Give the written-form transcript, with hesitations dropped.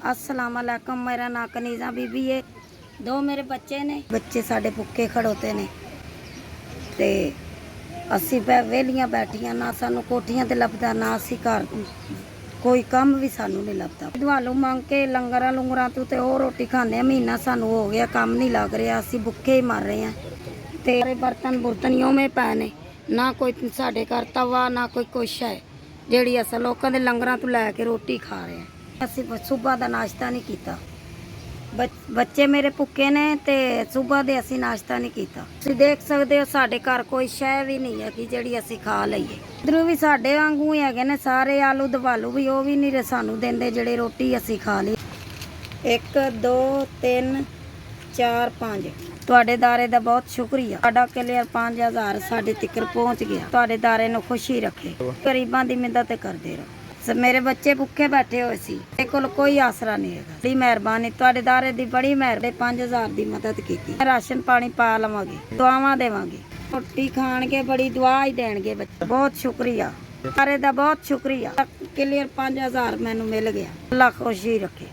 अस्सलाम वालेकुम। मेरा नाम कनीज़ा बीबी है। दो मेरे बच्चे ने, बच्चे साढ़े भुक्खे खड़ोते ने ते असी वेलियां बैठियां, ना सानू कोठियां ते लभदा, ना असी घर कोई काम भी सानू नहीं लभदा। दुआलू मंग के लंगरां लुंगरां तू ते और रोटी खाने, महीना सानू हो गया, काम नहीं लग रहा, असी भुक्खे ही मर रहे हैं। ते बर्तन बुर्तन उवें पए ने, ना कोई साढ़े घर तवा, ना कोई कुछ है ਜਿਹੜੀ ਅਸਾਂ ਲੋਕਾਂ ਦੇ ਲੰਗਰਾਂ ਤੋਂ ਲੈ ਕੇ ਰੋਟੀ ਖਾ ਰਹੇ ਹਾਂ। ਅਸੀਂ ਸਵੇਰ ਦਾ ਨਾਸ਼ਤਾ ਨਹੀਂ ਕੀਤਾ। ਬੱਚੇ ਮੇਰੇ ਭੁੱਖੇ ਨੇ ਤੇ ਸਵੇਰ ਦੇ ਅਸੀਂ ਨਾਸ਼ਤਾ ਨਹੀਂ ਕੀਤਾ। ਤੁਸੀਂ ਦੇਖ ਸਕਦੇ ਹੋ ਸਾਡੇ ਘਰ ਕੋਈ ਸ਼ੈ ਵੀ ਨਹੀਂ ਹੈ ਕਿ ਜਿਹੜੀ ਅਸੀਂ ਖਾ ਲਈਏ। ਇਧਰੋਂ ਵੀ ਸਾਡੇ ਵਾਂਗੂ ਹੀ ਹੈਗੇ ਨੇ ਸਾਰੇ, ਆਲੂ ਦਵਾਲੂ ਵੀ ਉਹ ਵੀ ਨਹੀਂ ਸਾਨੂੰ ਦਿੰਦੇ ਜਿਹੜੇ ਰੋਟੀ ਅਸੀਂ ਖਾ ਲਈ। 1 2 3 4 5 ਤੁਹਾਡੇ ਦਾਰੇ ਦਾ ਬਹੁਤ ਸ਼ੁਕਰੀਆ। ਤੁਹਾਡਾ ਕਲੀਅਰ 5000 ਸਾਡੇ ਤੱਕ ਪਹੁੰਚ ਗਿਆ। ਤੁਹਾਡੇ ਦਾਰੇ ਨੂੰ ਖੁਸ਼ੀ ਰੱਖੇ, ਗਰੀਬਾਂ ਦੀ ਮਦਦ ਕਰਦੇ ਰਹੋ। ਮੇਰੇ ਬੱਚੇ ਭੁੱਖੇ ਬੈਠੇ ਹੋਏ ਸੀ, ਮੇਰੇ ਕੋਲ ਕੋਈ ਆਸਰਾ ਨਹੀਂ ਹੈਗਾ। ਬੜੀ ਮਿਹਰਬਾਨੀ ਤੁਹਾਡੇ ਦਾਰੇ ਦੀ, ਬੜੀ ਮਿਹਰਬਾਨੀ। 5000 ਦੀ ਮਦਦ ਕੀਤੀ। ਰਾਸ਼ਨ ਪਾਣੀ ਪਾ ਲਵਾਂਗੇ, ਦੁਆਵਾਂ ਦੇਵਾਂਗੇ, ਰੋਟੀ ਖਾਣਗੇ, ਬੜੀ ਦੁਆ ਹੀ ਦੇਣਗੇ ਬੱਚੇ। ਬਹੁਤ ਸ਼ੁਕਰੀਆ ਦਾਰੇ ਦਾ, ਬਹੁਤ ਸ਼ੁਕਰੀਆ। ਕਲੀਅਰ 5000 ਮੈਨੂੰ ਮਿਲ ਗਿਆ। ਅੱਲਾ ਖੁਸ਼ੀ ਰੱਖੇ।